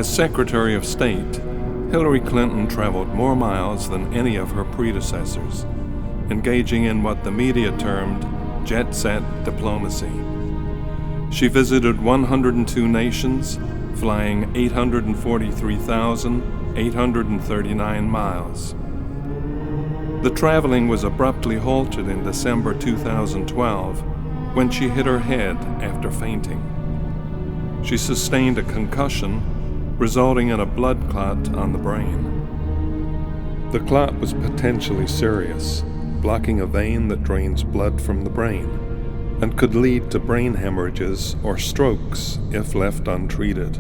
As Secretary of State, Hillary Clinton traveled more miles than any of her predecessors, engaging in what the media termed jet-set diplomacy. She visited 102 nations, flying 843,839 miles. The traveling was abruptly halted in December 2012 when she hit her head after fainting. She sustained a concussion, resulting in a blood clot on the brain. The clot was potentially serious, blocking a vein that drains blood from the brain, and could lead to brain hemorrhages or strokes if left untreated.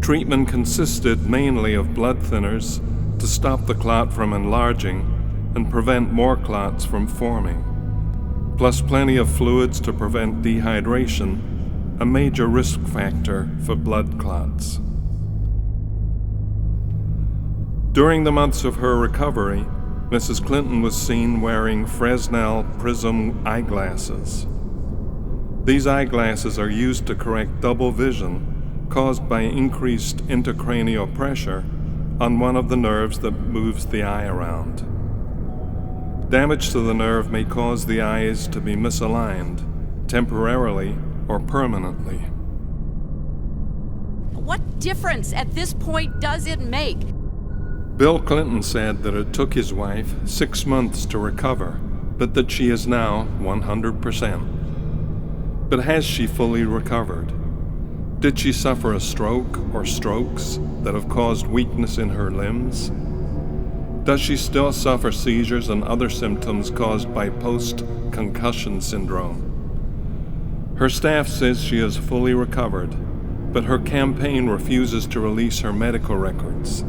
Treatment consisted mainly of blood thinners to stop the clot from enlarging and prevent more clots from forming, plus plenty of fluids to prevent dehydration, a major risk factor for blood clots. During the months of her recovery, Mrs. Clinton was seen wearing Fresnel prism eyeglasses. These eyeglasses are used to correct double vision caused by increased intracranial pressure on one of the nerves that moves the eye around. Damage to the nerve may cause the eyes to be misaligned, temporarily or permanently. What difference at this point does it make? Bill Clinton said that it took his wife 6 months to recover, but that she is now 100%. But has she fully recovered? Did she suffer a stroke or strokes that have caused weakness in her limbs? Does she still suffer seizures and other symptoms caused by post-concussion syndrome? Her staff says she is fully recovered, but her campaign refuses to release her medical records.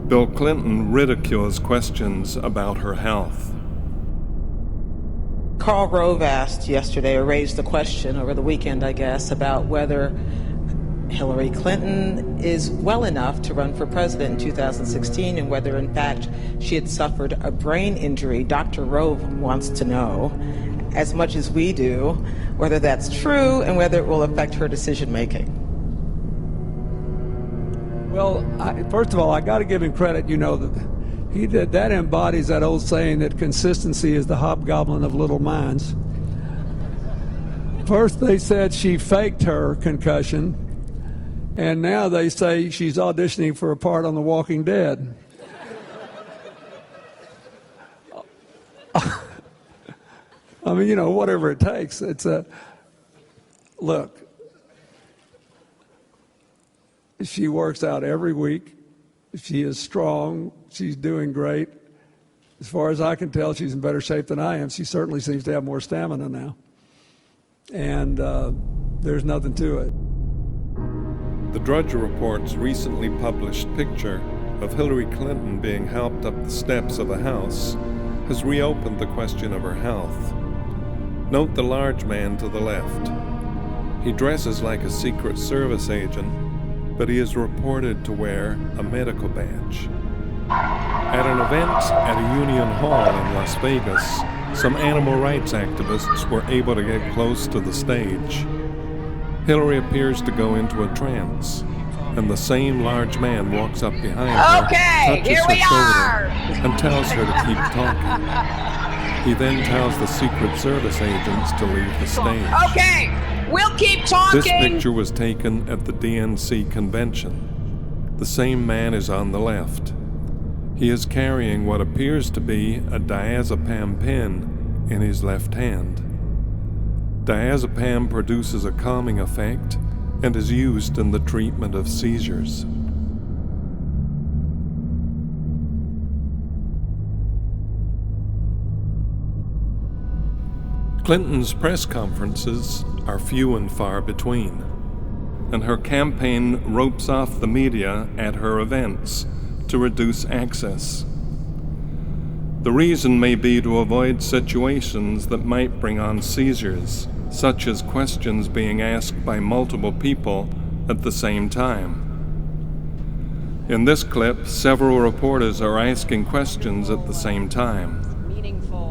Bill Clinton ridicules questions about her health. Karl Rove asked yesterday, or raised the question over the weekend, I guess, about whether Hillary Clinton is well enough to run for president in 2016 and whether, in fact, she had suffered a brain injury. Dr. Rove wants to know, as much as we do, whether that's true and whether it will affect her decision-making. Well, first of all, I got to give him credit. You know, that embodies that old saying that consistency is the hobgoblin of little minds. First they said she faked her concussion, and now they say she's auditioning for a part on The Walking Dead. I mean, you know, whatever it takes. Look, she works out every week. She is strong. She's doing great. As far as I can tell, she's in better shape than I am. She certainly seems to have more stamina now. And there's nothing to it. The Drudge Report's recently published picture of Hillary Clinton being helped up the steps of a house has reopened the question of her health. Note the large man to the left. He dresses like a Secret Service agent, but he is reported to wear a medical badge. At an event at a Union Hall in Las Vegas, some animal rights activists were able to get close to the stage. Hillary appears to go into a trance, and the same large man walks up behind her, touches her shoulder, and tells her to keep talking. He then tells the Secret Service agents to leave the stage. Okay, we'll keep talking. This picture was taken at the DNC convention. The same man is on the left. He is carrying what appears to be a diazepam pen in his left hand. Diazepam produces a calming effect and is used in the treatment of seizures. Clinton's press conferences are few and far between, and her campaign ropes off the media at her events to reduce access. The reason may be to avoid situations that might bring on seizures, such as questions being asked by multiple people at the same time. In this clip, several reporters are asking questions at the same time.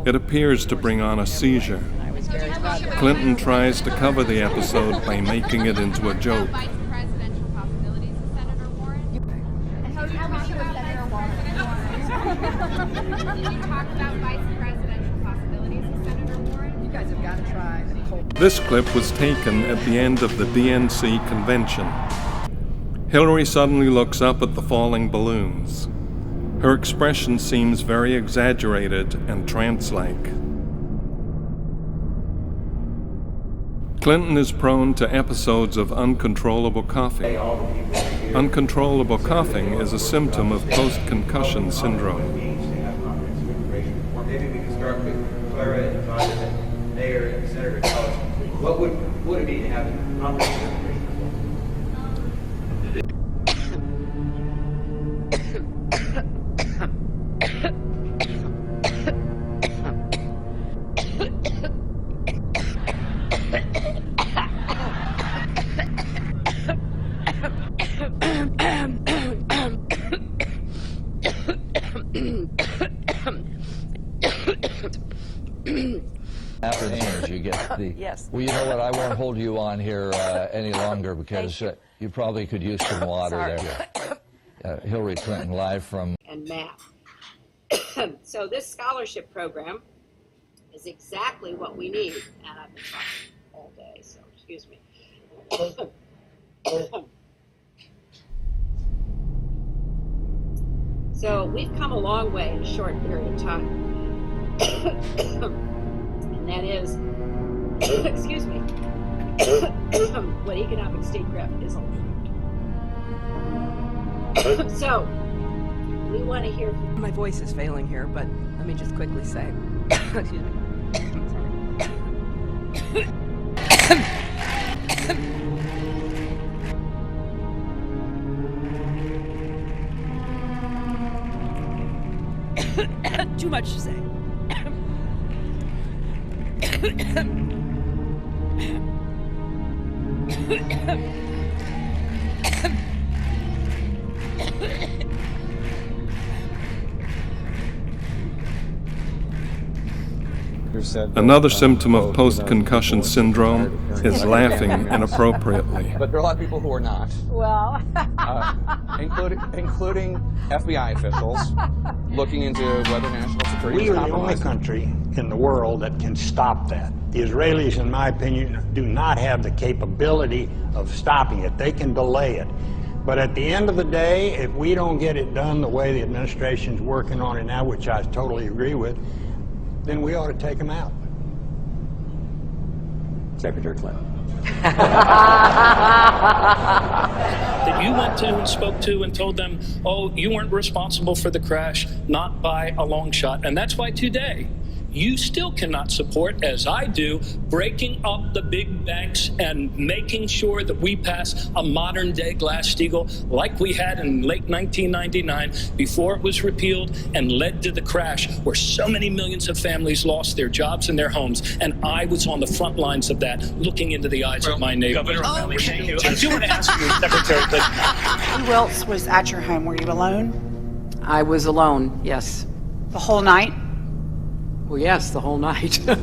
It appears to bring on a seizure, Clinton tries to cover the episode by making it into a joke. Vice presidential possibilities of Senator Warren? How do you talk about Senator Warren? Can you talk about vice presidential possibilities of Senator Warren? You guys have got to try the cold. This clip was taken at the end of the DNC convention. Hillary suddenly looks up at the falling balloons. Her expression seems very exaggerated and trance-like. Clinton is prone to episodes of uncontrollable coughing. Uncontrollable coughing is a symptom of post-concussion syndrome. Maybe we can start with Clara and Todd and Mayor and Senator tell us what would it be to have a comprehensive immigration After the interview, you get the... Yes. Well, you know what? I won't hold you on here any longer because you probably could use some water there. Hillary Clinton live from... And math. So this scholarship program is exactly what we need. And I've been talking all day, so excuse me. So we've come a long way in a short period of time. And that is, excuse me, what economic statecraft is all about. So, we want to hear from... My voice is failing here, but let me just quickly say, excuse me. Too much to say. Another symptom of post-concussion syndrome is laughing inappropriately. But there are a lot of people who are not. Well... including FBI officials looking into whether national security We is are the only compromised. country in the world that can stop that. The Israelis, in my opinion, do not have the capability of stopping it. They can delay it. But at the end of the day, if we don't get it done the way the administration's working on it now, which I totally agree with, then we ought to take them out. Secretary Clinton. That you went to and spoke to and told them, oh, you weren't responsible for the crash, not by a long shot. And that's why today you still cannot support, as I do, breaking up the big banks and making sure that we pass a modern-day Glass-Steagall like we had in late 1999 before it was repealed and led to the crash where so many millions of families lost their jobs and their homes. And I was on the front lines of that, looking into the eyes of my neighbors. Governor O'Malley, thank you. I do want to ask you, Secretary Clinton. Who else was at your home? Were you alone? I was alone, yes. The whole night? Well, yes, the whole night. Well,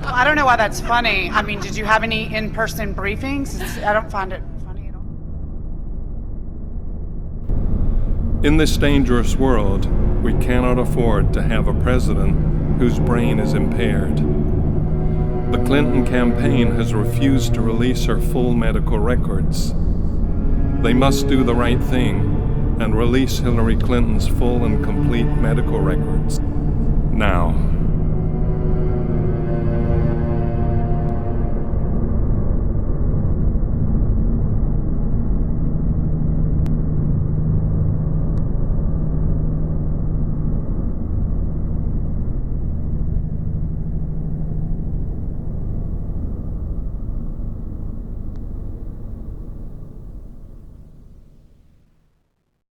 I don't know why that's funny. I mean, did you have any in-person briefings? I don't find it funny at all. In this dangerous world, we cannot afford to have a president whose brain is impaired. The Clinton campaign has refused to release her full medical records. They must do the right thing and release Hillary Clinton's full and complete medical records now.